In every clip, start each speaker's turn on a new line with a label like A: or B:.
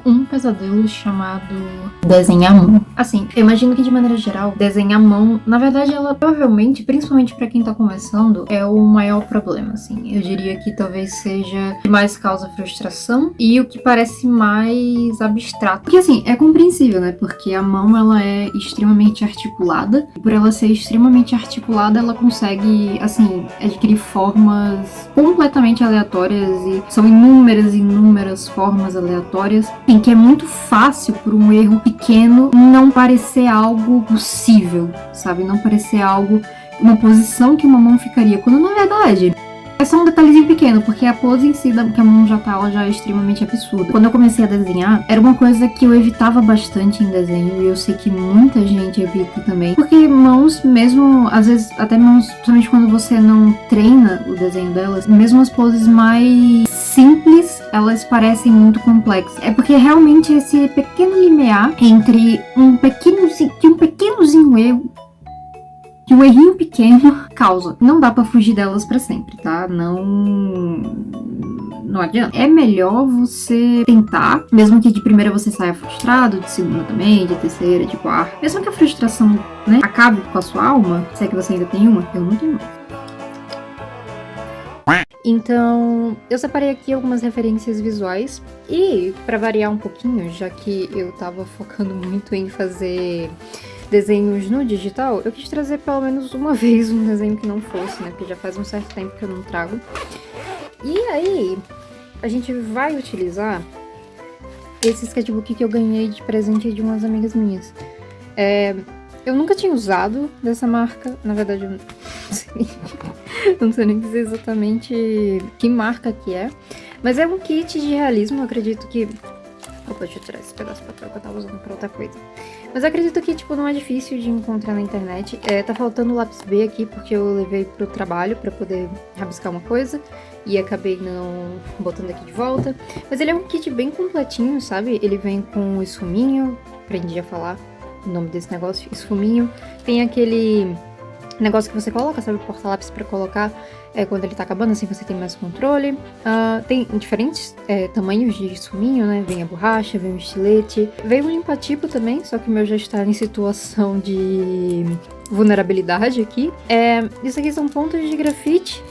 A: um pesadelo chamado desenhar à mão. Assim, eu imagino que de maneira geral, desenhar à mão, na verdade, ela provavelmente, principalmente pra quem tá começando, é o maior problema, assim. Eu diria que talvez seja o que mais causa frustração e o que parece mais abstrato. Porque assim, é compreensível, né? Porque a mão, ela é extremamente articulada. E por ela ser extremamente articulada, ela consegue, assim, adquirir formas completamente aleatórias e são inúmeras formas aleatórias em que é muito fácil por um erro pequeno não parecer algo possível, sabe? Não parecer algo, uma posição que uma mão ficaria, quando na verdade é só um detalhezinho pequeno, porque a pose em si que a mão já tá, ela já é extremamente absurda. Quando eu comecei a desenhar, era uma coisa que eu evitava bastante em desenho, e eu sei que muita gente evita também. Porque mãos, mesmo, às vezes, até mãos, principalmente quando você não treina o desenho delas, mesmo as poses mais simples, elas parecem muito complexas. É porque realmente esse pequeno limiar entre um pequenozinho erro, que um errinho pequeno causa. Não dá pra fugir delas pra sempre, tá? Não adianta. É melhor você tentar, mesmo que de primeira você saia frustrado, de segunda também, de terceira, de quarta. Mesmo que a frustração, né, acabe com a sua alma, se é que você ainda tem uma, eu não tenho mais. Então, eu separei aqui algumas referências visuais e, pra variar um pouquinho, já que eu tava focando muito em fazer desenhos no digital, eu quis trazer pelo menos uma vez um desenho que não fosse, né? Porque já faz um certo tempo que eu não trago. E aí, a gente vai utilizar esse sketchbook que eu ganhei de presente de umas amigas minhas. Eu nunca tinha usado dessa marca, na verdade eu não sei nem dizer exatamente que marca que é, mas é um kit de realismo, eu acredito que... Opa, deixa eu tirar esse pedaço de papel que eu tava usando pra outra coisa. Mas eu acredito que, tipo, não é difícil de encontrar na internet. Tá faltando o lápis B aqui, porque eu levei pro trabalho pra poder rabiscar uma coisa. E acabei não botando aqui de volta. Mas ele é um kit bem completinho, sabe? Ele vem com esfuminho, aprendi a falar o nome desse negócio, esfuminho. Tem aquele negócio que você coloca, sabe? O porta-lápis pra colocar quando ele tá acabando, assim você tem mais controle. Tem diferentes tamanhos de esfuminho, né? Vem a borracha, vem o estilete. Veio um limpa-tipo também, só que o meu já está em situação de vulnerabilidade aqui. Isso aqui são pontos de grafite,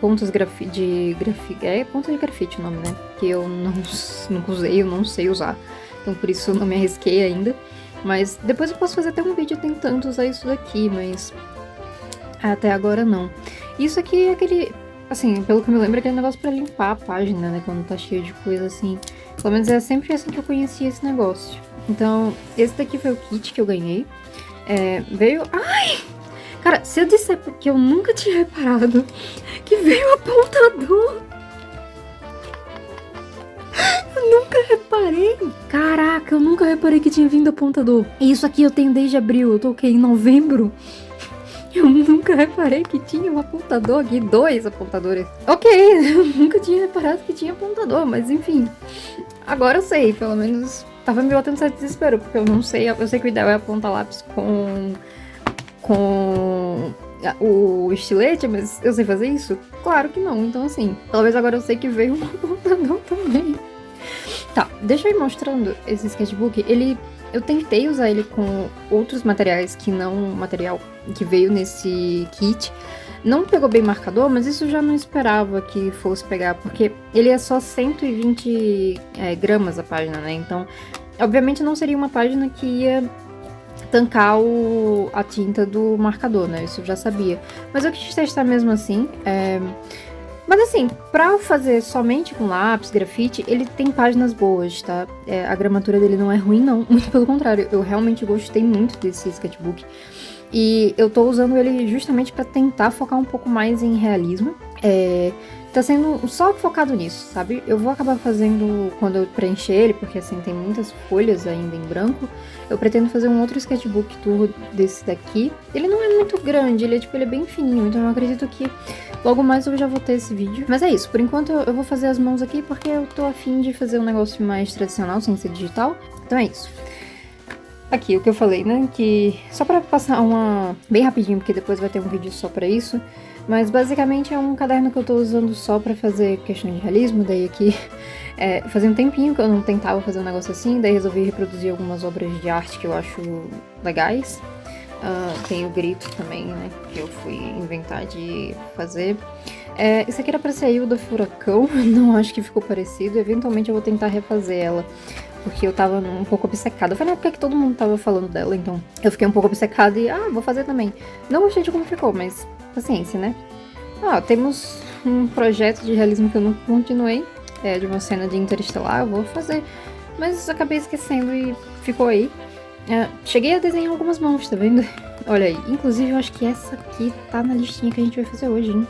A: pontos de grafite o nome, né? Que eu nunca usei, eu não sei usar. Então por isso eu não me arrisquei ainda. Mas depois eu posso fazer até um vídeo tentando usar isso daqui, mas até agora não. Isso aqui é aquele, assim, pelo que eu me lembro, é aquele negócio pra limpar a página, né, quando tá cheio de coisa assim. Pelo menos é sempre assim que eu conhecia esse negócio. Então, esse daqui foi o kit que eu ganhei. Veio... Ai! Cara, se eu disser porque eu nunca tinha reparado que veio apontador... Eu nunca reparei. Caraca, eu nunca reparei que tinha vindo apontador. E isso aqui eu tenho desde abril, eu tô em novembro. Eu nunca reparei que tinha um apontador aqui, 2 apontadores. Ok, eu nunca tinha reparado que tinha apontador, mas enfim. Agora eu sei, pelo menos tava me botando certo desespero, porque eu não sei, eu sei que o ideal é apontar lápis com o estilete, mas eu sei fazer isso? Claro que não, então assim, talvez agora eu sei que veio um apontador também. Tá, deixa eu ir mostrando esse sketchbook. Eu tentei usar ele com outros materiais que não o material que veio nesse kit. Não pegou bem marcador, mas isso eu já não esperava que fosse pegar, porque ele é só 120 gramas a página, né? Então, obviamente não seria uma página que ia tancar a tinta do marcador, né? Isso eu já sabia. Mas eu quis testar mesmo assim. Mas assim, pra fazer somente com lápis, grafite, ele tem páginas boas, tá? A gramatura dele não é ruim, não. Muito pelo contrário, eu realmente gostei muito desse sketchbook. E eu tô usando ele justamente pra tentar focar um pouco mais em realismo. Tá sendo só focado nisso, sabe? Eu vou acabar fazendo quando eu preencher ele, porque assim, tem muitas folhas ainda em branco. Eu pretendo fazer um outro sketchbook tour desse daqui. Ele não é muito grande, ele é bem fininho, então eu acredito que logo mais eu já vou ter esse vídeo. Mas é isso, por enquanto eu vou fazer as mãos aqui, porque eu tô afim de fazer um negócio mais tradicional, sem ser digital. Então é isso. Aqui, o que eu falei, né, que só pra passar bem rapidinho, porque depois vai ter um vídeo só pra isso. Mas basicamente é um caderno que eu tô usando só pra fazer questão de realismo, daí aqui fazia um tempinho que eu não tentava fazer um negócio assim, daí resolvi reproduzir algumas obras de arte que eu acho legais. Tem o grito também, né, que eu fui inventar de fazer. Isso aqui era pra ser a Hilda Furacão, não acho que ficou parecido, eventualmente eu vou tentar refazer ela. Porque eu tava um pouco obcecada. Foi na época que todo mundo tava falando dela, então eu fiquei um pouco obcecada e, vou fazer também. Não gostei de como ficou, mas paciência, né? Temos um projeto de realismo que eu não continuei, de uma cena de Interestelar, eu vou fazer. Mas acabei esquecendo e ficou aí. Cheguei a desenhar algumas mãos, tá vendo? Olha aí, inclusive eu acho que essa aqui tá na listinha que a gente vai fazer hoje, hein?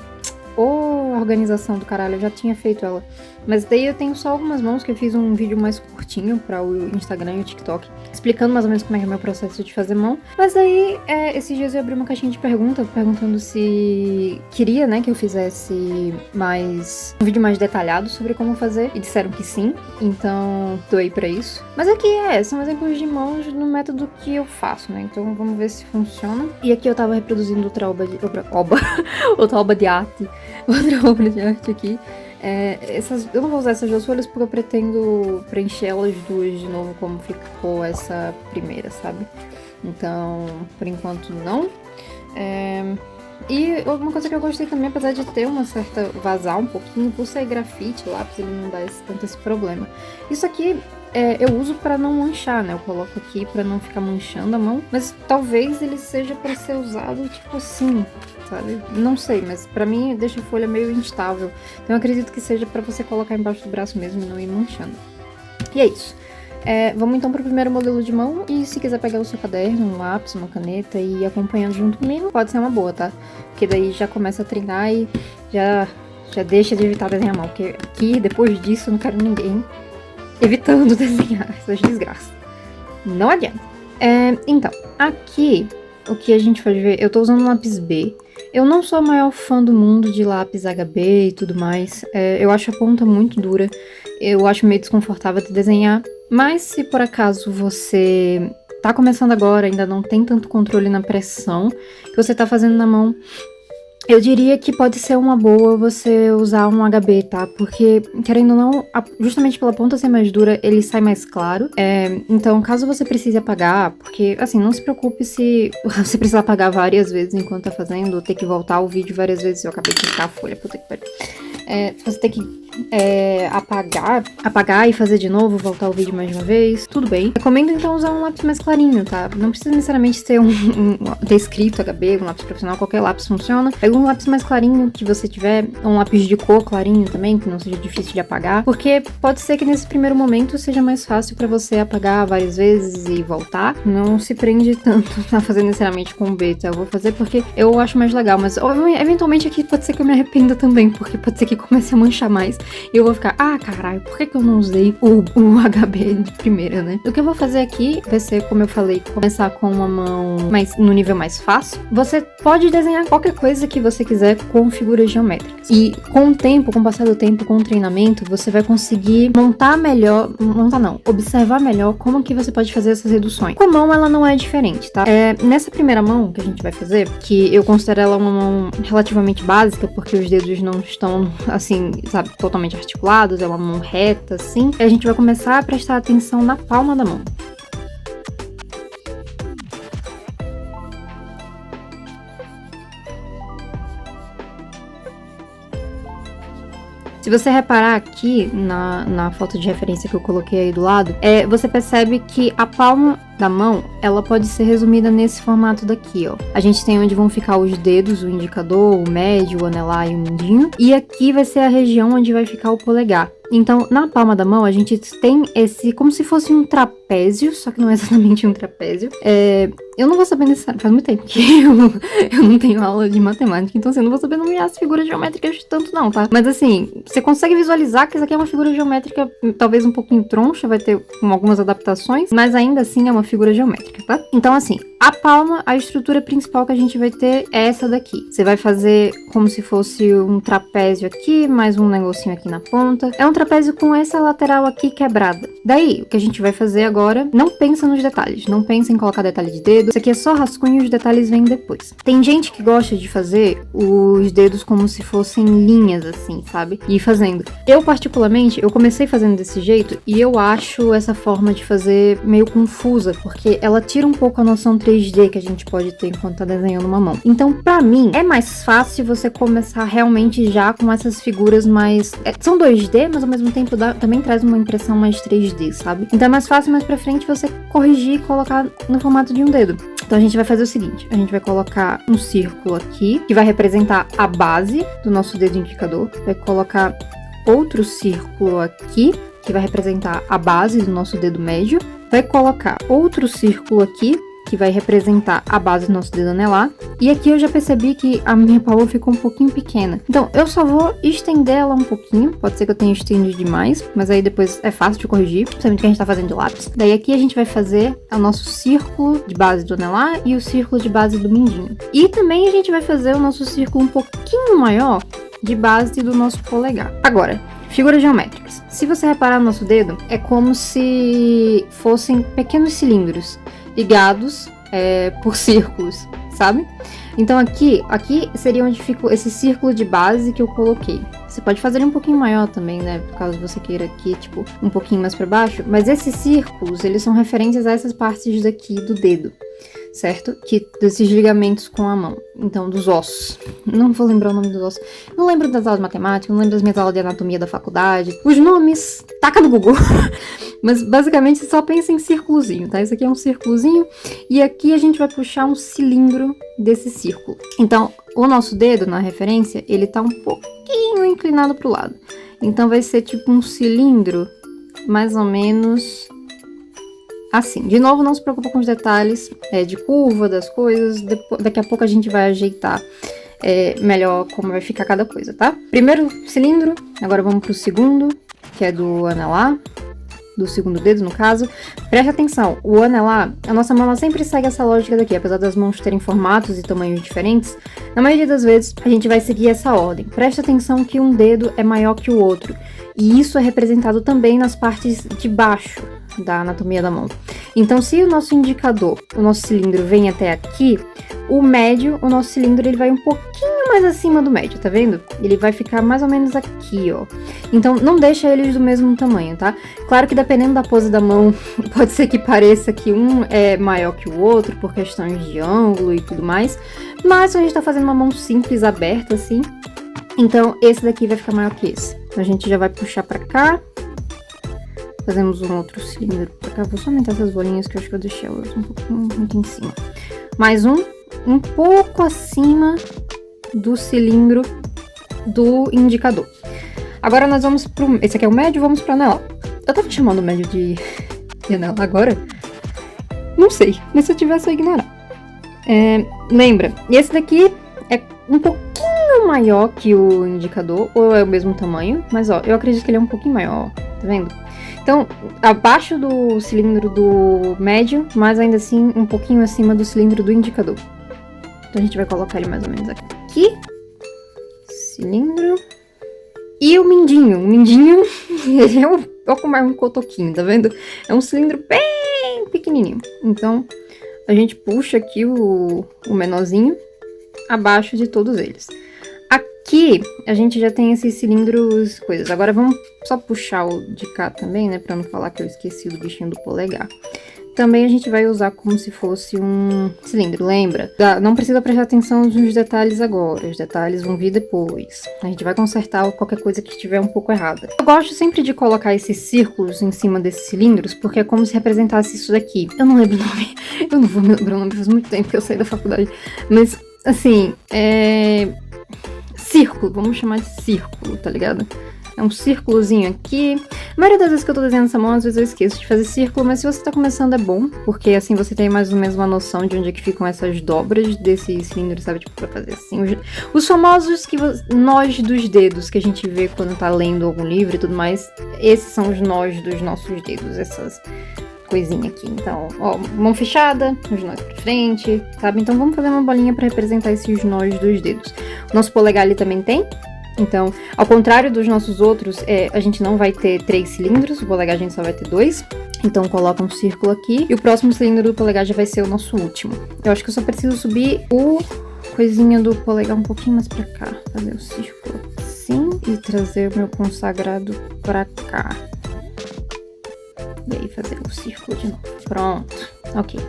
A: Ô, organização do caralho, eu já tinha feito ela. Mas daí eu tenho só algumas mãos que eu fiz um vídeo mais curtinho para o Instagram e o TikTok, explicando mais ou menos como é que é o meu processo de fazer mão. Mas aí, esses dias eu abri uma caixinha de perguntando se queria, né, que eu fizesse um vídeo mais detalhado sobre como fazer. E disseram que sim, então doei pra isso. Mas aqui são exemplos de mãos no método que eu faço, né, então vamos ver se funciona. E aqui eu tava reproduzindo outra obra de arte. Outra obra de arte aqui. Eu não vou usar essas duas folhas porque eu pretendo preencher elas duas de novo como ficou essa primeira, sabe? Então, por enquanto não. E uma coisa que eu gostei também, apesar de ter uma certa vazar um pouquinho, por ser grafite, lápis, ele não dá tanto esse problema. Isso aqui eu uso pra não manchar, né? Eu coloco aqui pra não ficar manchando a mão, mas talvez ele seja pra ser usado tipo assim, sabe? Não sei, mas pra mim deixa a folha meio instável. Então eu acredito que seja pra você colocar embaixo do braço mesmo e não ir manchando. E é isso. Vamos então pro primeiro modelo de mão, e se quiser pegar o seu caderno, um lápis, uma caneta e ir acompanhando junto comigo, pode ser uma boa, tá? Porque daí já começa a treinar e já deixa de evitar desenhar a mão, porque aqui, depois disso, eu não quero ninguém evitando desenhar essas desgraças. Não adianta. Então, aqui, o que a gente pode ver, eu tô usando um lápis B. Eu não sou a maior fã do mundo de lápis HB e tudo mais. Eu acho a ponta muito dura. Eu acho meio desconfortável de desenhar. Mas se por acaso você tá começando agora, ainda não tem tanto controle na pressão que você tá fazendo na mão, eu diria que pode ser uma boa você usar um HB, tá? Porque, querendo ou não, justamente pela ponta ser mais dura, ele sai mais claro. Então, caso você precise apagar, porque, assim, não se preocupe se você precisar apagar várias vezes enquanto tá fazendo, ou ter que voltar ao vídeo várias vezes. Eu acabei de riscar a folha, puta que pariu. Você ter que apagar e fazer de novo, voltar o vídeo mais uma vez, tudo bem. Recomendo então usar um lápis mais clarinho, tá? Não precisa necessariamente ter ter escrito HB, um lápis profissional, qualquer lápis funciona. Pega um lápis mais clarinho que você tiver, um lápis de cor clarinho também, que não seja difícil de apagar, porque pode ser que nesse primeiro momento seja mais fácil pra você apagar várias vezes e voltar. Não se prende tanto a fazer necessariamente com B, tá? Eu vou fazer porque eu acho mais legal, mas eventualmente aqui pode ser que eu me arrependa também, porque pode ser que comece a manchar mais e eu vou ficar, caralho, por que eu não usei o HB de primeira, né? O que eu vou fazer aqui vai ser, como eu falei, começar com uma mão no nível mais fácil. Você pode desenhar qualquer coisa que você quiser com figuras geométricas. E com o tempo, com o passar do tempo, com o treinamento, você vai conseguir observar melhor como que você pode fazer essas reduções. Com a mão, ela não é diferente, tá? Nessa primeira mão que a gente vai fazer, que eu considero ela uma mão relativamente básica, porque os dedos não estão, assim, sabe, totalmente articulados, é uma mão reta, assim. A gente vai começar a prestar atenção na palma da mão. Se você reparar aqui na foto de referência que eu coloquei aí do lado, você percebe que a palma da mão, ela pode ser resumida nesse formato daqui, ó. A gente tem onde vão ficar os dedos, o indicador, o médio, o anelar e o mindinho. E aqui vai ser a região onde vai ficar o polegar. Então, na palma da mão, a gente tem como se fosse um trapézio, só que não é exatamente um trapézio. Eu não vou saber necessariamente, faz muito tempo que eu não tenho aula de matemática, então assim, eu não vou saber nomear as figuras geométricas tanto não, tá? Mas assim, você consegue visualizar que isso aqui é uma figura geométrica talvez um pouquinho troncha, vai ter algumas adaptações, mas ainda assim é uma figura geométrica, tá? Então assim, a palma, a estrutura principal que a gente vai ter é essa daqui. Você vai fazer como se fosse um trapézio aqui, mais um negocinho aqui na ponta. É um trapézio com essa lateral aqui quebrada. Daí, o que a gente vai fazer agora agora, não pensa nos detalhes, não pensa em colocar detalhe de dedo. Isso aqui é só rascunho e os detalhes vêm depois. Tem gente que gosta de fazer os dedos como se fossem linhas, assim, sabe? E ir fazendo. Eu, particularmente, eu comecei fazendo desse jeito e eu acho essa forma de fazer meio confusa, porque ela tira um pouco a noção 3D que a gente pode ter enquanto tá desenhando uma mão. Então, pra mim, é mais fácil você começar realmente já com essas figuras mais... são 2D, mas ao mesmo tempo também traz uma impressão mais 3D, sabe? Então é mais fácil mais pra frente você corrigir e colocar no formato de um dedo. Então a gente vai fazer o seguinte, a gente vai colocar um círculo aqui, que vai representar a base do nosso dedo indicador. Vai colocar outro círculo aqui, que vai representar a base do nosso dedo médio. Vai colocar outro círculo aqui, que vai representar a base do nosso dedo anelar. E aqui eu já percebi que a minha palma ficou um pouquinho pequena. Então, eu só vou estender ela um pouquinho. Pode ser que eu tenha estendido demais, mas aí depois é fácil de corrigir, principalmente que a gente tá fazendo de lápis. Daí aqui a gente vai fazer o nosso círculo de base do anelar e o círculo de base do mindinho. E também a gente vai fazer o nosso círculo um pouquinho maior de base do nosso polegar. Agora, figuras geométricas. Se você reparar no nosso dedo, é como se fossem pequenos cilindros ligados por círculos, sabe? Então aqui seria onde fica esse círculo de base que eu coloquei. Você pode fazer ele um pouquinho maior também, né? Caso você queira aqui, tipo, um pouquinho mais para baixo. Mas esses círculos, eles são referências a essas partes daqui do dedo, certo? Desses ligamentos com a mão. Então, dos ossos. Não vou lembrar o nome dos ossos. Não lembro das aulas de matemática, não lembro das minhas aulas de anatomia da faculdade. Os nomes, taca no Google. Mas, basicamente, só pensa em círculozinho, tá? Esse aqui é um círculozinho. E aqui a gente vai puxar um cilindro desse círculo. Então, o nosso dedo, na referência, ele tá um pouquinho inclinado pro lado. Então, vai ser tipo um cilindro, mais ou menos... assim. De novo, não se preocupa com os detalhes de curva das coisas. Daqui a pouco a gente vai ajeitar melhor como vai ficar cada coisa, tá? Primeiro cilindro, agora vamos pro segundo, que é do anelar, do segundo dedo, no caso. Preste atenção, o anelar, a nossa mão ela sempre segue essa lógica daqui, apesar das mãos terem formatos e tamanhos diferentes, na maioria das vezes a gente vai seguir essa ordem. Preste atenção que um dedo é maior que o outro, e isso é representado também nas partes de baixo da anatomia da mão. Então, se o nosso indicador, o nosso cilindro vem até aqui, o médio, o nosso cilindro, ele vai um pouquinho mais acima do médio, tá vendo? Ele vai ficar mais ou menos aqui, ó. Então, não deixa eles do mesmo tamanho, tá? Claro que dependendo da pose da mão, pode ser que pareça que um é maior que o outro, por questões de ângulo e tudo mais, mas a gente tá fazendo uma mão simples, aberta, assim, então esse daqui vai ficar maior que esse. Então, a gente já vai puxar pra cá. Fazemos um outro cilindro pra cá. Vou só aumentar essas bolinhas que eu acho que eu deixei elas um pouquinho muito em cima. Mais um pouco acima do cilindro do indicador. Agora nós vamos pro... esse aqui é o médio, vamos pro anelar. Eu tava chamando o médio de anelar agora? Não sei, mas se eu tivesse eu ia ignorar. Lembra, esse daqui é um pouquinho maior que o indicador, ou é o mesmo tamanho, mas ó, eu acredito que ele é um pouquinho maior, tá vendo? Então, abaixo do cilindro do médio, mas ainda assim um pouquinho acima do cilindro do indicador. Então a gente vai colocar ele mais ou menos aqui. Cilindro. E o mindinho. O mindinho, ele é um cotoquinho, tá vendo? É um cilindro bem pequenininho. Então, a gente puxa aqui o menorzinho abaixo de todos eles. Aqui, a gente já tem esses cilindros, coisas. Agora vamos só puxar o de cá também, né? Pra não falar que eu esqueci do bichinho do polegar. Também a gente vai usar como se fosse um cilindro, lembra? Não precisa prestar atenção nos detalhes agora, os detalhes vão vir depois. A gente vai consertar qualquer coisa que estiver um pouco errada. Eu gosto sempre de colocar esses círculos em cima desses cilindros, porque é como se representasse isso daqui. Eu não lembro o nome, eu não vou me lembrar o nome, faz muito tempo que eu saí da faculdade. Mas, assim, círculo, vamos chamar de círculo, tá ligado? É um círculozinho aqui. A maioria das vezes que eu tô desenhando essa mão, às vezes eu esqueço de fazer círculo, mas se você tá começando é bom, porque assim você tem mais ou menos uma noção de onde é que ficam essas dobras desse cilindro, sabe? Tipo, pra fazer assim. Os famosos nós dos dedos que a gente vê quando tá lendo algum livro e tudo mais, esses são os nós dos nossos dedos, essas coisinha aqui. Então, ó, mão fechada, os nós pra frente, sabe? Então vamos fazer uma bolinha pra representar esses nós dos dedos. O nosso polegar ali também tem. Então, ao contrário dos nossos outros, a gente não vai ter 3 cilindros, o polegar a gente só vai ter 2. Então coloca um círculo aqui. E o próximo cilindro do polegar já vai ser o nosso último. Eu acho que eu só preciso subir o coisinha do polegar um pouquinho mais pra cá. Fazer o círculo assim e trazer o meu consagrado pra cá. E aí fazer o círculo de novo. Pronto. Ok.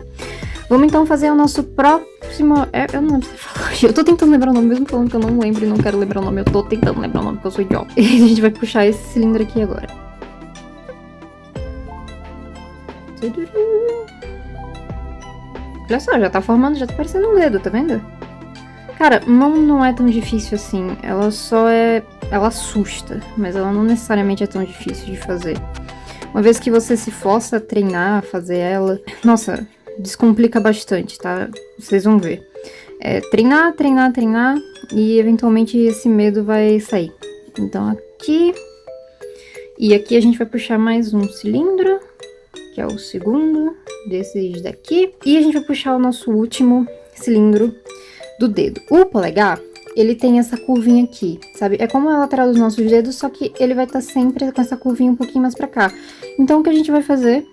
A: Vamos então fazer o nosso próximo... eu não lembro se falou. Eu tô tentando lembrar o nome, mesmo falando que eu não lembro e não quero lembrar o nome. Eu tô tentando lembrar o nome porque eu sou idiota. E a gente vai puxar esse cilindro aqui agora. Olha só, já tá formando, já tá parecendo um dedo, tá vendo? Cara, mão não é tão difícil assim. Ela só é... Ela assusta, mas ela não necessariamente é tão difícil de fazer. Uma vez que você se força a treinar, a fazer ela... Nossa, descomplica bastante, tá? Vocês vão ver. É treinar, treinar, treinar e eventualmente esse medo vai sair. Então aqui... E aqui a gente vai puxar mais um cilindro, que é o segundo desses daqui. E a gente vai puxar o nosso último cilindro do dedo. O polegar, ele tem essa curvinha aqui, sabe? É como a lateral dos nossos dedos, só que ele vai estar sempre com essa curvinha um pouquinho mais pra cá. Então o que a gente vai fazer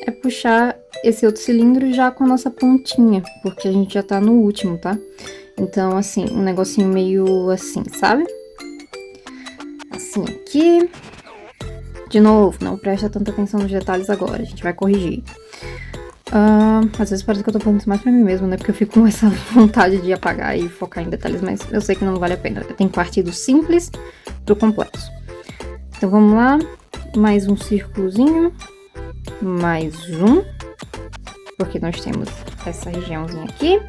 A: é puxar esse outro cilindro já com a nossa pontinha, porque a gente já tá no último, tá? Então, assim, um negocinho meio assim, sabe? Assim aqui. De novo, não presta tanta atenção nos detalhes agora, a gente vai corrigir. Às vezes parece que eu tô falando isso mais pra mim mesmo, né? Porque eu fico com essa vontade de apagar e focar em detalhes, mas eu sei que não vale a pena. Tem que partir do simples pro complexo. Então vamos lá, mais um círculozinho, mais um, porque nós temos essa regiãozinha aqui.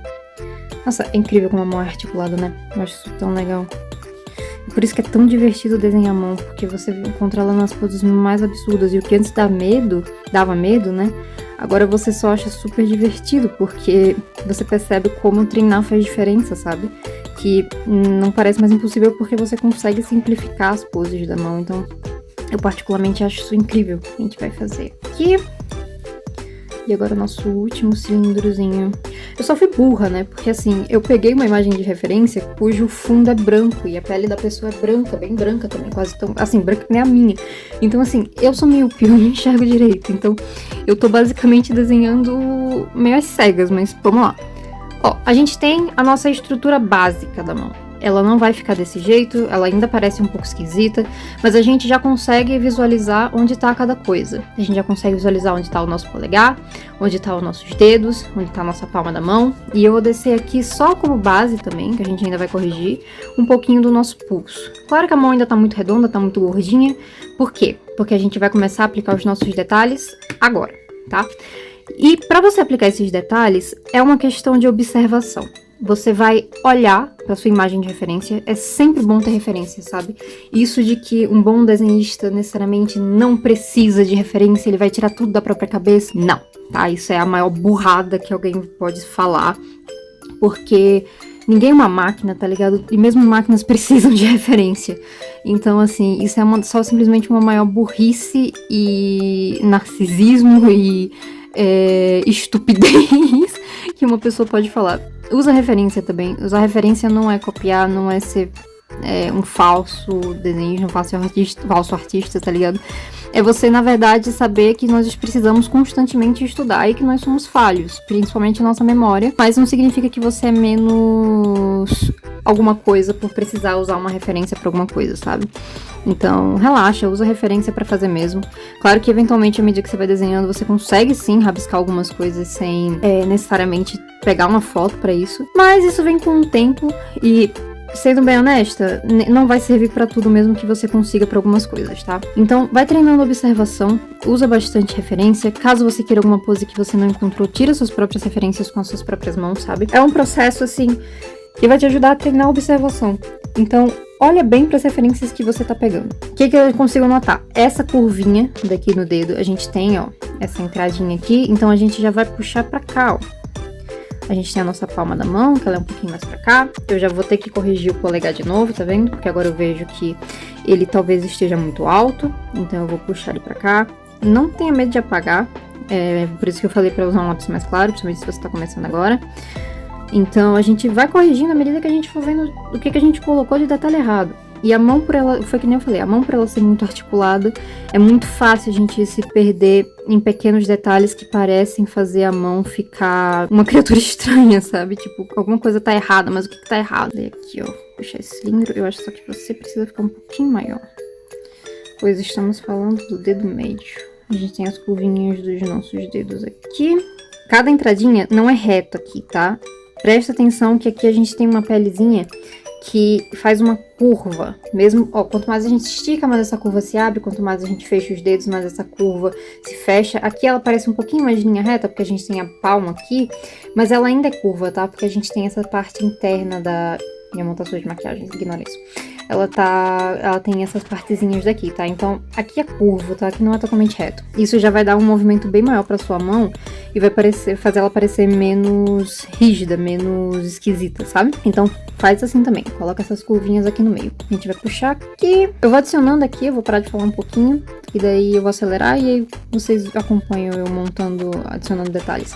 A: Nossa, é incrível como a mão é articulada, né? Eu acho isso tão legal. Por isso que é tão divertido desenhar a mão, porque você encontra ela nas poses mais absurdas. E o que antes dava medo, né? Agora você só acha super divertido, porque você percebe como treinar faz diferença, sabe? Que não parece mais impossível porque você consegue simplificar as poses da mão. Então, eu particularmente acho isso incrível. A gente vai fazer aqui. E agora o nosso último cilindrozinho. Eu só fui burra, né? Porque assim, eu peguei uma imagem de referência cujo fundo é branco e a pele da pessoa é branca, bem branca também, quase tão, assim, branca que nem a minha. Então assim, eu sou míope, eu não enxergo direito. Então eu tô basicamente desenhando meio às cegas, mas vamos lá. Ó, a gente tem a nossa estrutura básica da mão. Ela não vai ficar desse jeito, ela ainda parece um pouco esquisita, mas a gente já consegue visualizar onde tá cada coisa. A gente já consegue visualizar onde tá o nosso polegar, onde tá os nossos dedos, onde tá a nossa palma da mão. E eu vou descer aqui só como base também, que a gente ainda vai corrigir, um pouquinho do nosso pulso. Claro que a mão ainda tá muito redonda, tá muito gordinha. Por quê? Porque a gente vai começar a aplicar os nossos detalhes agora, tá? E para você aplicar esses detalhes, é uma questão de observação. Você vai olhar para sua imagem de referência, é sempre bom ter referência, sabe? Isso de que um bom desenhista necessariamente não precisa de referência, ele vai tirar tudo da própria cabeça. Não, tá? Isso é a maior burrada que alguém pode falar, porque ninguém é uma máquina, tá ligado? E mesmo máquinas precisam de referência. Então, assim, isso é só simplesmente uma maior burrice e narcisismo e estupidez que uma pessoa pode falar. Usa referência também. Usar referência não é copiar, não é ser um falso desenho, um falso artista, tá ligado? É você, na verdade, saber que nós precisamos constantemente estudar e que nós somos falhos, principalmente a nossa memória, mas não significa que você é menos alguma coisa por precisar usar uma referência pra alguma coisa, sabe? Então, relaxa, usa referência pra fazer mesmo. Claro que, eventualmente, à medida que você vai desenhando, você consegue, sim, rabiscar algumas coisas sem necessariamente pegar uma foto pra isso, mas isso vem com o tempo e... Sendo bem honesta, não vai servir pra tudo mesmo que você consiga pra algumas coisas, tá? Então, vai treinando a observação, usa bastante referência. Caso você queira alguma pose que você não encontrou, tira suas próprias referências com as suas próprias mãos, sabe? É um processo, assim, que vai te ajudar a treinar a observação. Então, olha bem para as referências que você tá pegando. O que eu consigo notar? Essa curvinha daqui no dedo, a gente tem, ó, essa entradinha aqui, então a gente já vai puxar pra cá, ó. A gente tem a nossa palma da mão, que ela é um pouquinho mais pra cá. Eu já vou ter que corrigir o polegar de novo, tá vendo? Porque agora eu vejo que ele talvez esteja muito alto. Então eu vou puxar ele pra cá. Não tenha medo de apagar. É por isso que eu falei pra usar um lápis mais claro, principalmente se você tá começando agora. Então a gente vai corrigindo à medida que a gente for vendo o que a gente colocou de detalhe errado. E a mão, por ela, foi que nem eu falei, a mão por ela ser muito articulada, é muito fácil a gente se perder em pequenos detalhes que parecem fazer a mão ficar uma criatura estranha, sabe? Tipo, alguma coisa tá errada, mas o que tá errado? E aqui, ó, puxar esse cilindro, eu acho só que você precisa ficar um pouquinho maior. Pois estamos falando do dedo médio. A gente tem as curvinhas dos nossos dedos aqui. Cada entradinha não é reto aqui, tá? Presta atenção que aqui a gente tem uma pelezinha que faz uma curva. Mesmo, ó, quanto mais a gente estica, mais essa curva se abre. Quanto mais a gente fecha os dedos, mais essa curva se fecha. Aqui ela parece um pouquinho mais de linha reta, porque a gente tem a palma aqui. Mas ela ainda é curva, tá? Porque a gente tem essa parte interna da... Minha mão tá suja de maquiagem, ignora isso. Ela tem essas partezinhas daqui, tá? Então, aqui é curvo, tá? Aqui não é totalmente reto. Isso já vai dar um movimento bem maior pra sua mão e vai fazer ela parecer menos rígida, menos esquisita, sabe? Então, faz assim também. Coloca essas curvinhas aqui no meio. A gente vai puxar aqui. Eu vou adicionando aqui, eu vou parar de falar um pouquinho. E daí eu vou acelerar e aí vocês acompanham eu montando, adicionando detalhes.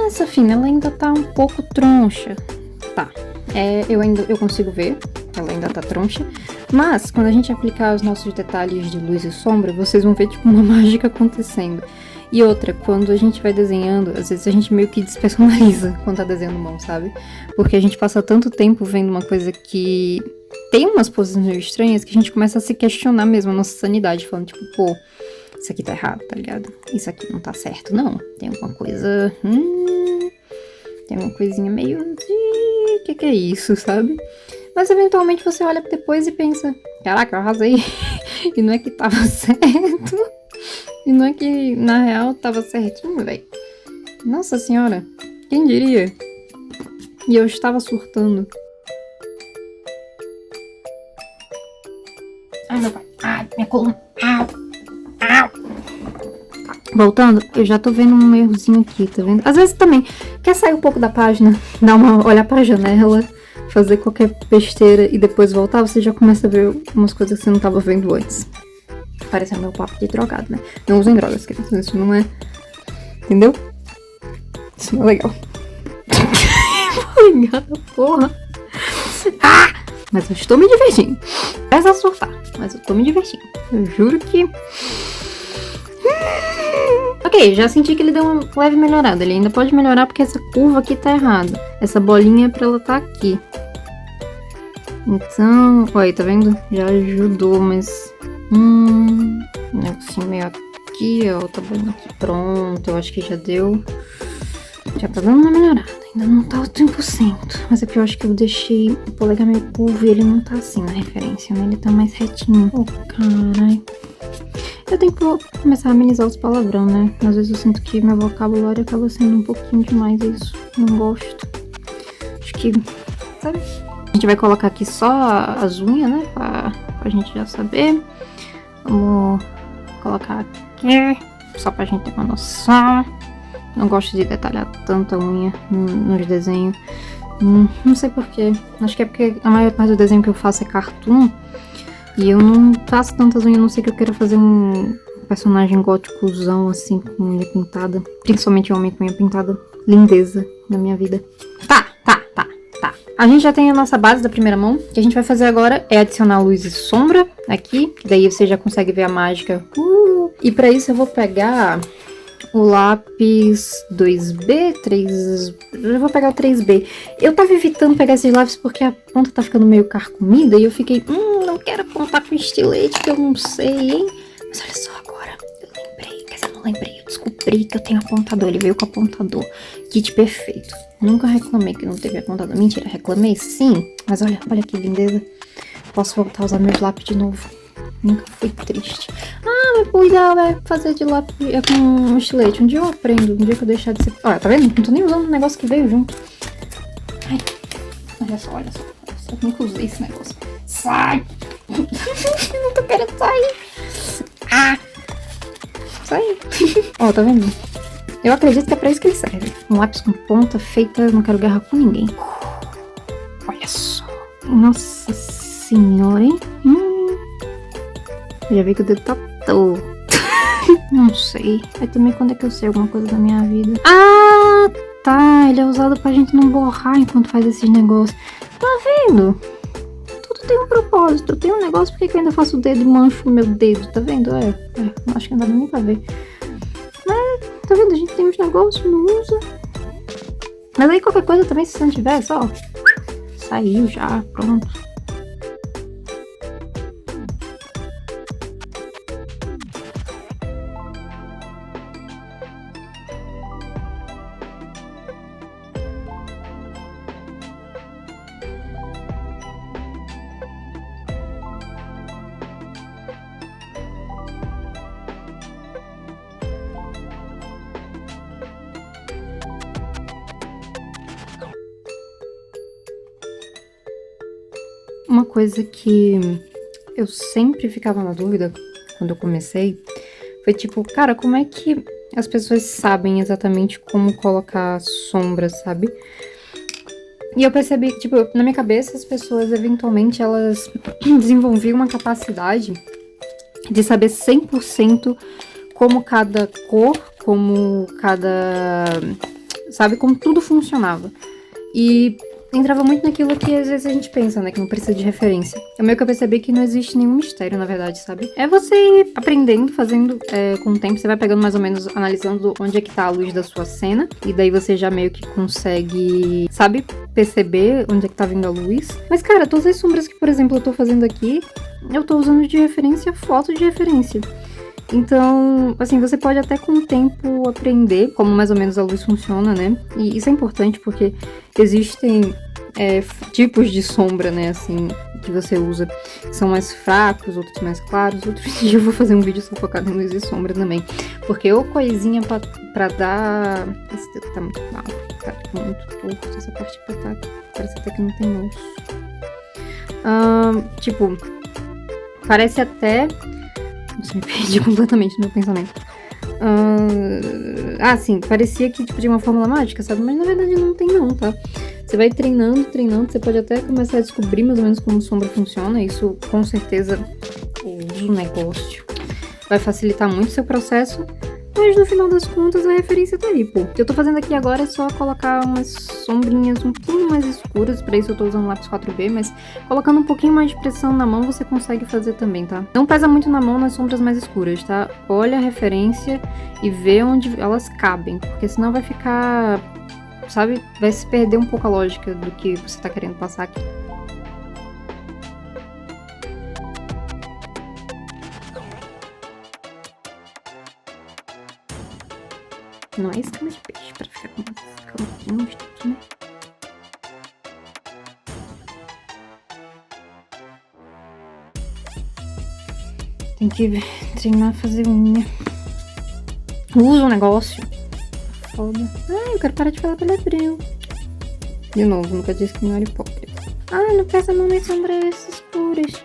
A: Essa fina, ela ainda tá um pouco troncha. Tá, eu consigo ver, ela ainda tá troncha. Mas, quando a gente aplicar os nossos detalhes de luz e sombra, vocês vão ver, tipo, uma mágica acontecendo. E outra, quando a gente vai desenhando, às vezes a gente meio que despersonaliza quando tá desenhando mão, sabe? Porque a gente passa tanto tempo vendo uma coisa que tem umas poses meio estranhas que a gente começa a se questionar mesmo a nossa sanidade, falando, tipo, pô, isso aqui tá errado, tá ligado? Isso aqui não tá certo, não. Tem alguma coisa... tem uma coisinha meio... O que é isso, sabe? Mas eventualmente você olha depois e pensa... Caraca, eu arrasei. E não é que tava certo. E não é que, na real, tava certinho, velho. Nossa senhora. Quem diria? E eu estava surtando. Ai, meu pai. Ai, minha coluna. Au. Au. Voltando, eu já tô vendo um errozinho aqui, tá vendo? Às vezes também, quer sair um pouco da página, olhar pra janela, fazer qualquer besteira e depois voltar, você já começa a ver umas coisas que você não tava vendo antes. Parece meu papo de drogado, né? Não usem drogas, crianças, isso não é... Entendeu? Isso não é legal. Obrigada, porra. Ah! Mas eu estou me divertindo. Pesa surtar, mas eu tô me divertindo. Eu juro que... Ok, já senti que ele deu uma leve melhorada. Ele ainda pode melhorar porque essa curva aqui tá errada. Essa bolinha é pra ela tá aqui. Então... Olha, tá vendo? Já ajudou, mas... Negocinho meio aqui, ó. Outra bolinha aqui. Pronto, eu acho que já deu. Já tá dando uma melhorada. Ainda não tá 100%. Mas é que eu acho que eu deixei o polegar meio curvo e ele não tá assim na referência, né? Ele tá mais retinho. Oh, caralho. Eu tenho que começar a amenizar os palavrão, né? Às vezes eu sinto que meu vocabulário acaba sendo um pouquinho demais isso. Não gosto. Acho que... Sabe? A gente vai colocar aqui só as unhas, né? Pra gente já saber. Vamos colocar aqui. Só pra gente ter uma noção. Não gosto de detalhar tanta unha nos desenhos. Não sei porquê. Acho que é porque a maior parte do desenho que eu faço é cartoon. E eu não faço tantas unhas, a não ser que eu queira fazer um personagem góticozão, assim, com unha pintada. Principalmente homem com unha pintada. Lindeza na minha vida. Tá. A gente já tem a nossa base da primeira mão. O que a gente vai fazer agora é adicionar luz e sombra aqui. Que daí você já consegue ver a mágica. E pra isso eu vou pegar o lápis 2B, 3... Eu vou pegar o 3B. Eu tava evitando pegar esses lápis porque a ponta tá ficando meio carcomida. E eu fiquei, não quero apontar com estilete que eu não sei, hein? Mas olha só agora, eu lembrei, quer dizer, eu não lembrei, eu descobri que eu tenho apontador. Ele veio com apontador, kit perfeito. Nunca reclamei que não teve apontador. Mentira, reclamei sim. Mas olha que lindeza. Posso voltar a usar meus lápis de novo. Nunca fui triste. Mas o ideal é fazer de lápis com um estilete. Um dia eu aprendo, um dia que eu deixar de ser... Olha, tá vendo? Não tô nem usando o negócio que veio junto. Olha só, olha só. Eu nunca usei esse negócio. Sai! Não tô querendo sair. Ah! Sai! Ó, tá vendo? Eu acredito que é pra isso que ele serve. Um lápis com ponta feita, não quero guerra com ninguém. Olha só. Nossa senhora, hein? Já vi que o dedo tá torto. Não sei. Aí também quando é que eu sei alguma coisa da minha vida? Ah, tá. Ele é usado pra gente não borrar enquanto faz esses negócios. Tá vendo? Tudo tem um propósito. Eu tenho um negócio, por que eu ainda faço o dedo e mancho o meu dedo? Tá vendo? Acho que não dá nem pra ver. Tá vendo? A gente tem uns negócios, não usa. Mas aí qualquer coisa também, se você não tiver, só saiu já, pronto. Uma coisa que eu sempre ficava na dúvida quando eu comecei foi tipo, cara, como é que as pessoas sabem exatamente como colocar sombra, sabe? E eu percebi que, tipo, na minha cabeça as pessoas eventualmente elas desenvolviam uma capacidade de saber 100% como cada cor, como cada... sabe? Como tudo funcionava. E entrava muito naquilo que às vezes a gente pensa, né? Que não precisa de referência. Eu meio que eu percebi que não existe nenhum mistério, na verdade, sabe? É você ir aprendendo, fazendo com o tempo. Você vai pegando mais ou menos, analisando onde é que tá a luz da sua cena. E daí você já meio que consegue, sabe? Perceber onde é que tá vindo a luz. Mas, cara, todas as sombras que, por exemplo, eu tô fazendo aqui, eu tô usando de referência foto de referência. Então, assim, você pode até com o tempo aprender como mais ou menos a luz funciona, né? E isso é importante porque existem tipos de sombra, né, assim, que você usa. São mais fracos, outros mais claros. Outro dia eu vou fazer um vídeo só focado em luz e sombra também. Porque ou coisinha pra dar... Esse dedo tá muito mal, tá muito torto. Essa parte pra tá... Parece até que não tem osso. Tipo, parece até... Nossa, me perdi completamente no meu pensamento. Sim, parecia que tipo, de uma fórmula mágica, sabe? Mas na verdade não tem não, tá? Você vai treinando, você pode até começar a descobrir mais ou menos como sombra funciona. Isso, com certeza, o negócio vai facilitar muito o seu processo. Mas no final das contas a referência tá aí, pô. O que eu tô fazendo aqui agora é só colocar umas sombrinhas um pouquinho mais escuras. Pra isso eu tô usando lápis 4B, mas colocando um pouquinho mais de pressão na mão você consegue fazer também, tá? Não pesa muito na mão nas sombras mais escuras, tá? Olha a referência e vê onde elas cabem, porque senão vai ficar, sabe? Vai se perder um pouco a lógica do que você tá querendo passar aqui. Não é escama de peixe, pra ficar com campinhos aqui, né? Tem que treinar a fazer unha. Usa o negócio. Foda. Eu quero parar de falar palavrão. De novo, nunca disse que não era hipócrita. Não pesa a mão nas sombras escuras.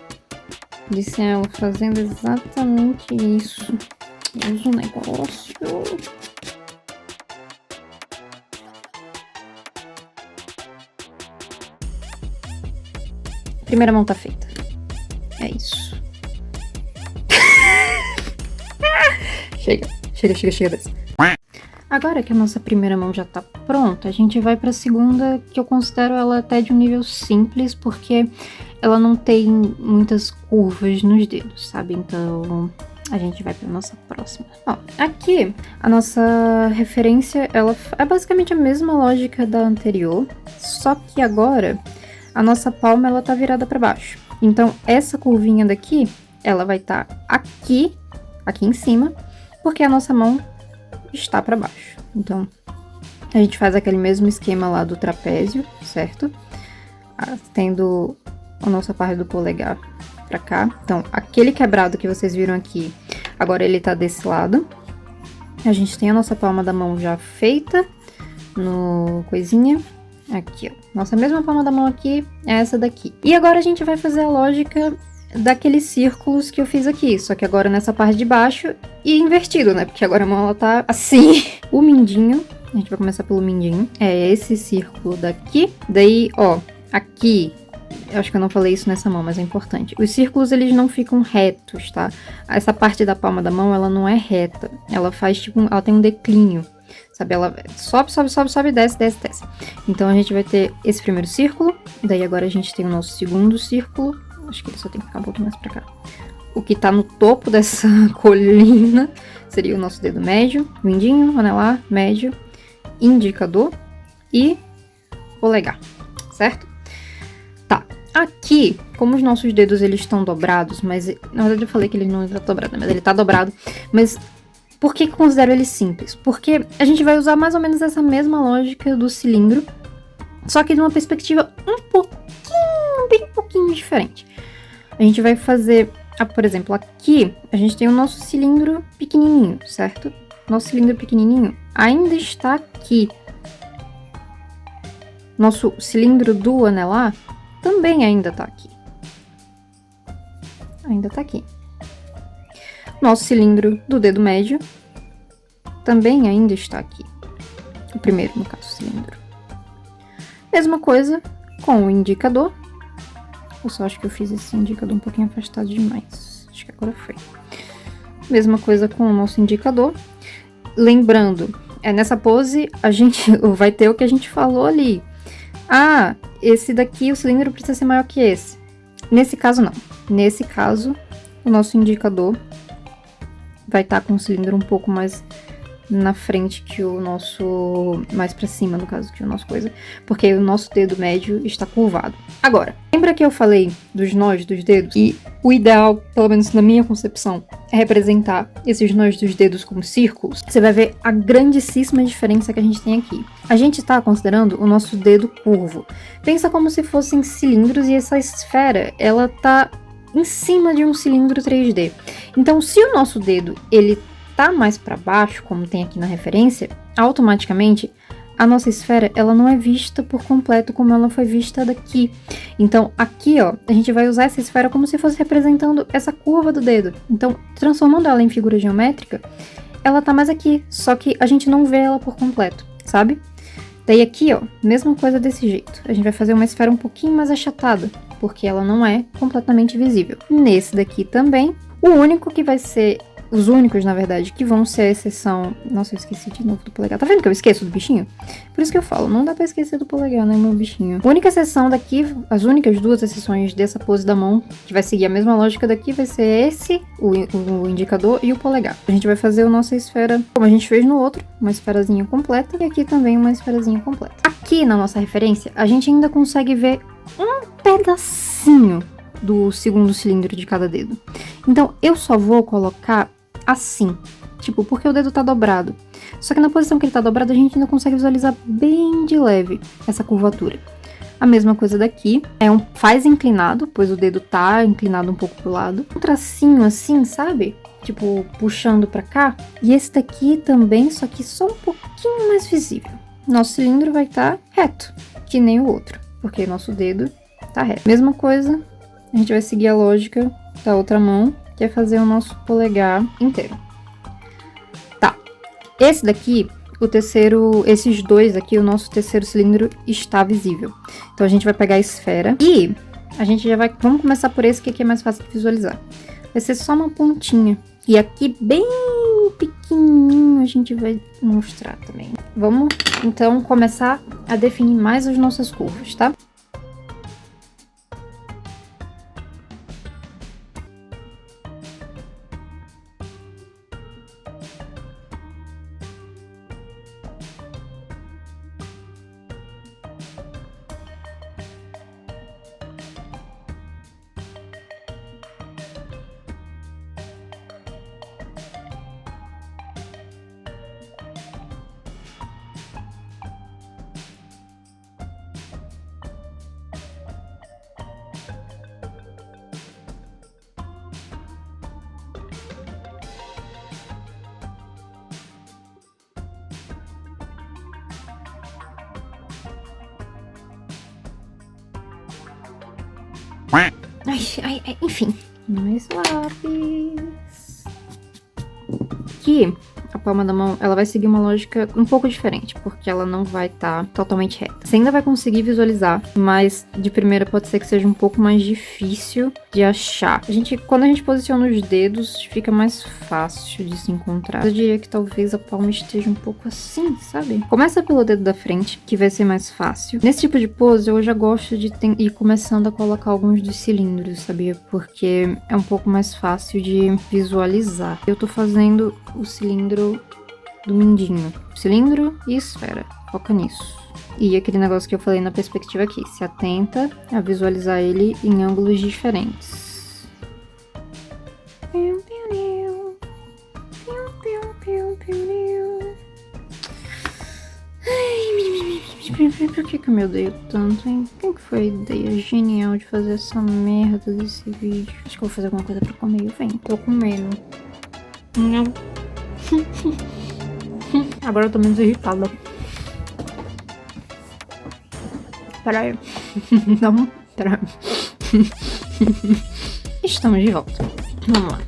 A: Disse ela, fazendo exatamente isso. Usa o negócio. Primeira mão tá feita. É isso. Chega dessa. Agora que a nossa primeira mão já tá pronta, a gente vai pra segunda, que eu considero ela até de um nível simples, porque ela não tem muitas curvas nos dedos, sabe? Então a gente vai pra nossa próxima. Ó, aqui a nossa referência, ela é basicamente a mesma lógica da anterior, só que agora a nossa palma, ela tá virada pra baixo. Então, essa curvinha daqui, ela vai estar aqui em cima, porque a nossa mão está pra baixo. Então, a gente faz aquele mesmo esquema lá do trapézio, certo? Tendo a nossa parte do polegar pra cá. Então, aquele quebrado que vocês viram aqui, agora ele tá desse lado. A gente tem a nossa palma da mão já feita no coisinha. Aqui, ó. Nossa mesma palma da mão aqui é essa daqui. E agora a gente vai fazer a lógica daqueles círculos que eu fiz aqui. Só que agora nessa parte de baixo e invertido, né? Porque agora a mão ela tá assim. O mindinho, a gente vai começar pelo mindinho. É esse círculo daqui. Daí, ó, aqui... Eu acho que eu não falei isso nessa mão, mas é importante. Os círculos, eles não ficam retos, tá? Essa parte da palma da mão, ela não é reta. Ela faz, tipo, ela tem um declínio. Sabe, ela sobe, sobe, sobe, sobe, desce, desce, desce. Então a gente vai ter esse primeiro círculo. Daí agora a gente tem o nosso segundo círculo. Acho que ele só tem que ficar um pouquinho mais pra cá. O que tá no topo dessa colina seria o nosso dedo médio, mindinho, anelar, médio, indicador e polegar, certo? Tá, aqui, como os nossos dedos eles estão dobrados, mas na verdade eu falei que ele não está dobrado, mas ele tá dobrado, mas por que eu considero ele simples? Porque a gente vai usar mais ou menos essa mesma lógica do cilindro, só que de uma perspectiva bem pouquinho diferente. A gente vai fazer, por exemplo, aqui a gente tem o nosso cilindro pequenininho, certo? Nosso cilindro pequenininho ainda está aqui. Nosso cilindro do anelar também ainda tá aqui. Ainda tá aqui. Nosso cilindro do dedo médio também ainda está aqui. O primeiro, no caso, cilindro. Mesma coisa com o indicador. Eu só acho que eu fiz esse indicador um pouquinho afastado demais. Acho que agora foi. Mesma coisa com o nosso indicador. Lembrando, nessa pose a gente vai ter o que a gente falou ali. Ah, esse daqui, o cilindro precisa ser maior que esse. Nesse caso, não. Nesse caso, o nosso indicador vai estar com o cilindro um pouco mais na frente que o nosso... mais pra cima, no caso, que o nosso coisa. Porque o nosso dedo médio está curvado. Agora, lembra que eu falei dos nós dos dedos? E o ideal, pelo menos na minha concepção, é representar esses nós dos dedos como círculos. Você vai ver a grandíssima diferença que a gente tem aqui. A gente está considerando o nosso dedo curvo. Pensa como se fossem cilindros e essa esfera, ela tá em cima de um cilindro 3D. Então, se o nosso dedo, ele tá mais para baixo, como tem aqui na referência, automaticamente a nossa esfera, ela não é vista por completo como ela foi vista daqui. Então, aqui, ó, a gente vai usar essa esfera como se fosse representando essa curva do dedo. Então, transformando ela em figura geométrica, ela tá mais aqui, só que a gente não vê ela por completo, sabe? Daí aqui, ó, mesma coisa desse jeito. A gente vai fazer uma esfera um pouquinho mais achatada, porque ela não é completamente visível. Nesse daqui também, o único que vai ser... Os únicos, na verdade, que vão ser a exceção... Nossa, eu esqueci de novo do polegar. Tá vendo que eu esqueço do bichinho? Por isso que eu falo, não dá pra esquecer do polegar, né, meu bichinho? A única exceção daqui, as únicas duas exceções dessa pose da mão, que vai seguir a mesma lógica daqui, vai ser esse, o indicador e o polegar. A gente vai fazer a nossa esfera, como a gente fez no outro, uma esferazinha completa, e aqui também uma esferazinha completa. Aqui na nossa referência, a gente ainda consegue ver um pedacinho do segundo cilindro de cada dedo. Então, eu só vou colocar assim, tipo, porque o dedo tá dobrado. Só que na posição que ele tá dobrado, a gente ainda consegue visualizar bem de leve essa curvatura. A mesma coisa daqui, faz inclinado, pois o dedo tá inclinado um pouco pro lado. Um tracinho assim, sabe? Tipo, puxando pra cá. E esse daqui também, só que só um pouquinho mais visível. Nosso cilindro vai estar reto, que nem o outro, porque nosso dedo tá reto. Mesma coisa, a gente vai seguir a lógica da outra mão, que é fazer o nosso polegar inteiro. Tá. Esse daqui, esses dois aqui, o nosso terceiro cilindro está visível. Então a gente vai pegar a esfera e a gente já vai... Vamos começar por esse que aqui é mais fácil de visualizar. Vai ser só uma pontinha. E aqui bem pequenininho a gente vai mostrar também. Vamos então começar a definir mais as nossas curvas, tá? Enfim. Mais lápis. Aqui, a palma da mão, ela vai seguir uma lógica um pouco diferente, porque ela não vai estar totalmente reta. Você ainda vai conseguir visualizar, mas de primeira pode ser que seja um pouco mais difícil de achar. Quando a gente posiciona os dedos, fica mais fácil de se encontrar. Eu diria que talvez a palma esteja um pouco assim, sabe? Começa pelo dedo da frente, que vai ser mais fácil. Nesse tipo de pose, eu já gosto de ir começando a colocar alguns dos cilindros, sabia? Porque é um pouco mais fácil de visualizar. Eu tô fazendo o cilindro do mindinho. Cilindro e esfera. Foca nisso. E aquele negócio que eu falei na perspectiva aqui. Se atenta a visualizar ele em ângulos diferentes. Por que eu me odeio tanto, hein? Quem que foi a ideia genial de fazer essa merda desse vídeo? Acho que eu vou fazer alguma coisa pra comer. Vem, tô comendo. Não. Agora eu tô menos irritada. Peraí. Não, peraí. Estamos de volta. Vamos lá.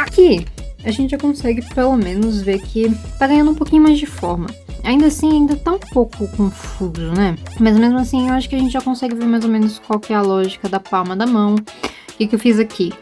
A: Aqui a gente já consegue pelo menos ver que tá ganhando um pouquinho mais de forma. Ainda assim, ainda tá um pouco confuso, né? Mas mesmo assim, eu acho que a gente já consegue ver mais ou menos qual que é a lógica da palma da mão. O que eu fiz aqui?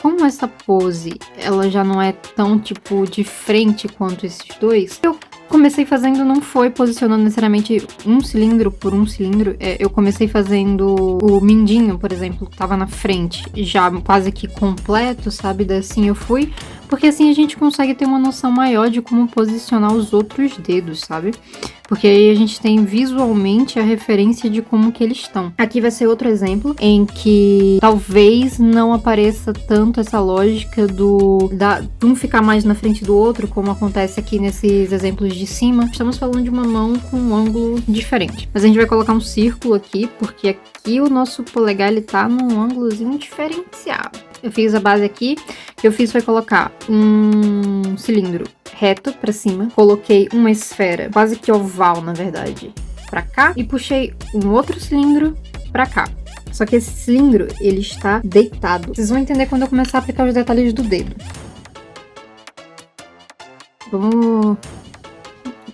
A: Como essa pose, ela já não é tão, tipo, de frente quanto esses dois, eu comecei fazendo, não foi posicionando necessariamente um cilindro por um cilindro, eu comecei fazendo o mindinho, por exemplo, que tava na frente, já quase que completo, sabe? Daí assim eu fui, porque assim a gente consegue ter uma noção maior de como posicionar os outros dedos, sabe? Porque aí a gente tem visualmente a referência de como que eles estão. Aqui vai ser outro exemplo em que talvez não apareça tanto essa lógica de um ficar mais na frente do outro, como acontece aqui nesses exemplos de cima. Estamos falando de uma mão com um ângulo diferente. Mas a gente vai colocar um círculo aqui, porque aqui o nosso polegar ele tá num ângulozinho diferenciado. Eu fiz a base aqui, o que eu fiz foi colocar um cilindro reto pra cima, coloquei uma esfera quase que oval, na verdade, pra cá, e puxei um outro cilindro pra cá. Só que esse cilindro, ele está deitado. Vocês vão entender quando eu começar a aplicar os detalhes do dedo. Vamos...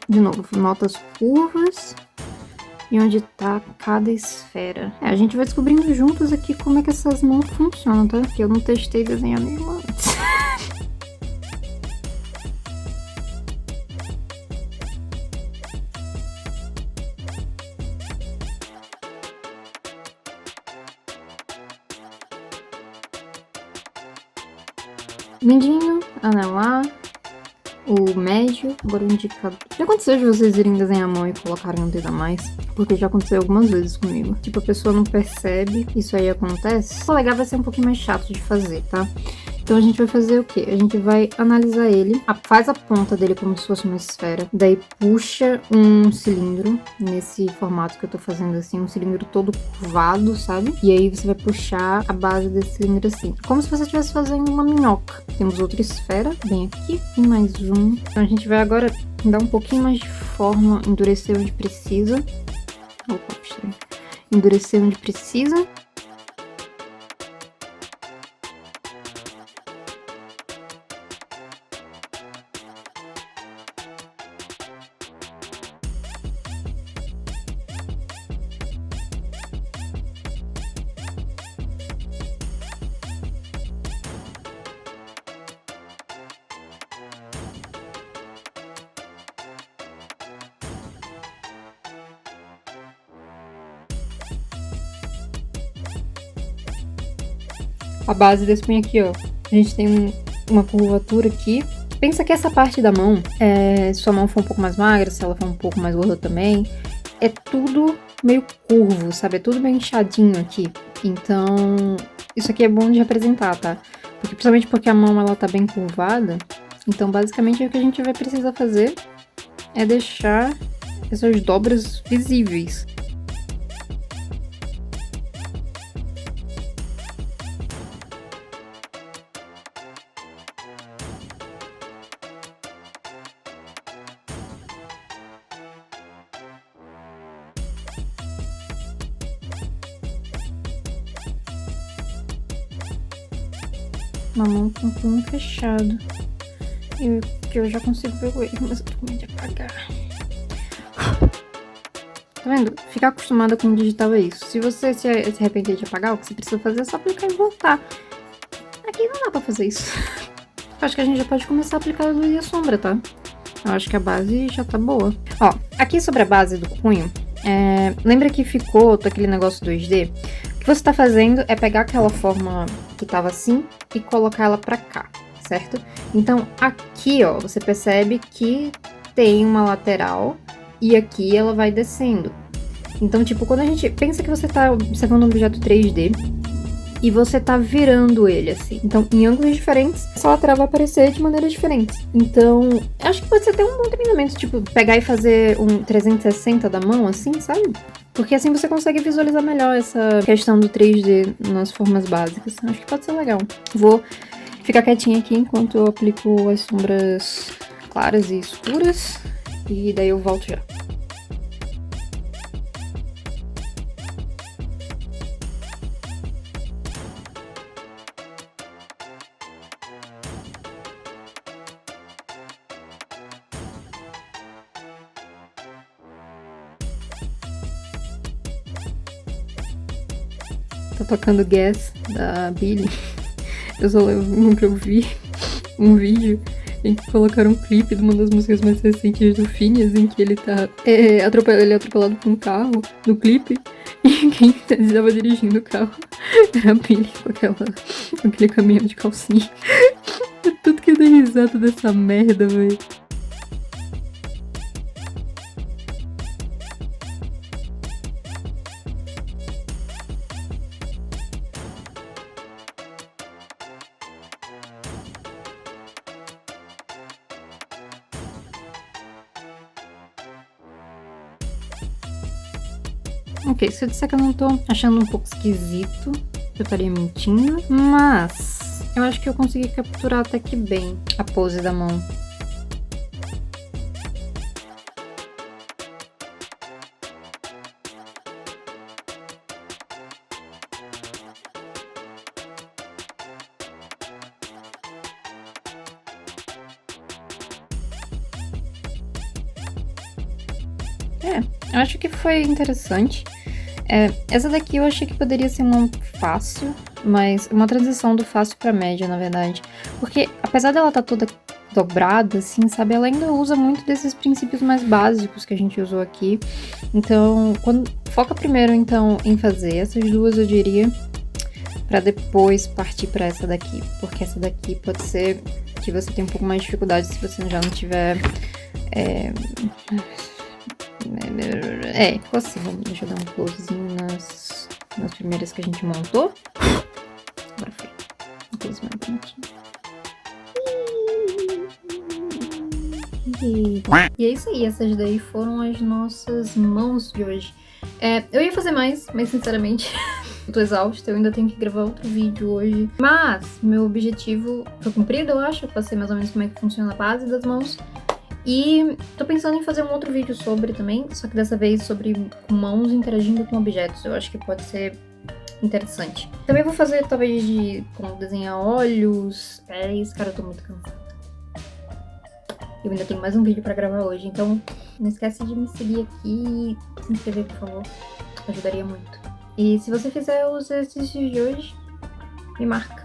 A: De novo, nota as curvas e onde tá cada esfera. A gente vai descobrindo juntos aqui como é que essas mãos funcionam, tá? Porque eu não testei desenhar nenhuma antes. Mindinho, anelar, o médio, agora o indicador. Já aconteceu de vocês irem desenhar a mão e colocarem um dedo a mais? Porque já aconteceu algumas vezes comigo. Tipo, a pessoa não percebe, isso aí acontece. O polegar vai ser um pouquinho mais chato de fazer, tá? Então a gente vai fazer o quê? A gente vai analisar ele, faz a ponta dele como se fosse uma esfera, daí puxa um cilindro, nesse formato que eu tô fazendo assim, um cilindro todo curvado, sabe? E aí você vai puxar a base desse cilindro assim, como se você estivesse fazendo uma minhoca. Temos outra esfera, bem aqui, e mais um. Então a gente vai agora dar um pouquinho mais de forma, endurecer onde precisa. Opa, estranho. Endurecer onde precisa. A base desse punho aqui, ó. A gente tem uma curvatura aqui. Pensa que essa parte da mão, se sua mão for um pouco mais magra, se ela for um pouco mais gorda também, é tudo meio curvo, sabe? É tudo meio inchadinho aqui. Então, isso aqui é bom de representar, tá? Porque, principalmente porque a mão, ela tá bem curvada. Então, basicamente, o que a gente vai precisar fazer é deixar essas dobras visíveis. uma mão com o punho fechado. E que eu já consigo ver o erro, mas eu tô com medo de apagar. Tá vendo? Ficar acostumada com o digital é isso. Se você se arrepender de apagar, o que você precisa fazer é só aplicar e voltar. Aqui não dá pra fazer isso. Acho que a gente já pode começar a aplicar a luz e a sombra, tá? Eu acho que a base já tá boa. Ó, aqui sobre a base do punho, lembra que ficou aquele negócio 2D? O que você tá fazendo é pegar aquela forma que tava assim e colocar ela pra cá, certo? Então, aqui, ó, você percebe que tem uma lateral e aqui ela vai descendo. Então, tipo, quando a gente pensa que você tá observando um objeto 3D e você tá virando ele, assim. Então, em ângulos diferentes, essa lateral vai aparecer de maneiras diferentes. Então, acho que pode ser até um bom treinamento, tipo, pegar e fazer um 360 da mão, assim, sabe? Porque assim você consegue visualizar melhor essa questão do 3D nas formas básicas. Acho que pode ser legal. Vou ficar quietinha aqui enquanto eu aplico as sombras claras e escuras. E daí eu volto já. Tá tocando Guess da Billie. Eu só lembro que eu vi um vídeo em que colocaram um clipe de uma das músicas mais recentes do Phineas, em que ele tá ele é atropelado por um carro no clipe, e quem estava dirigindo o carro era a Billie com aquele caminhão de calcinha. Tudo que eu dei risada dessa merda, velho. Ok, se eu disser que eu não tô achando um pouco esquisito, eu estaria mentindo, mas eu acho que eu consegui capturar até que bem a pose da mão. Eu acho que foi interessante. Essa daqui eu achei que poderia ser uma fácil, mas uma transição do fácil pra média, na verdade. Porque apesar dela estar toda dobrada, assim, sabe, ela ainda usa muito desses princípios mais básicos que a gente usou aqui. Então, foca primeiro, então, em fazer essas duas, eu diria, pra depois partir pra essa daqui. Porque essa daqui pode ser que você tenha um pouco mais de dificuldade se você já não tiver... ficou assim. Deixa eu dar um closezinho nas primeiras que a gente montou. Agora foi. Um close mais bonitinho. E é isso aí, essas daí foram as nossas mãos de hoje. Eu ia fazer mais, mas sinceramente eu tô exausta, eu ainda tenho que gravar outro vídeo hoje. Mas meu objetivo foi cumprido, eu acho. Eu passei mais ou menos como é que funciona a base das mãos. E tô pensando em fazer um outro vídeo sobre também, só que dessa vez sobre mãos interagindo com objetos. Eu acho que pode ser interessante. Também vou fazer talvez de como desenhar olhos, pés. Cara, eu tô muito cansada. Eu ainda tenho mais um vídeo pra gravar hoje, então não esquece de me seguir aqui e se inscrever, por favor. Ajudaria muito. E se você fizer os exercícios de hoje, me marca.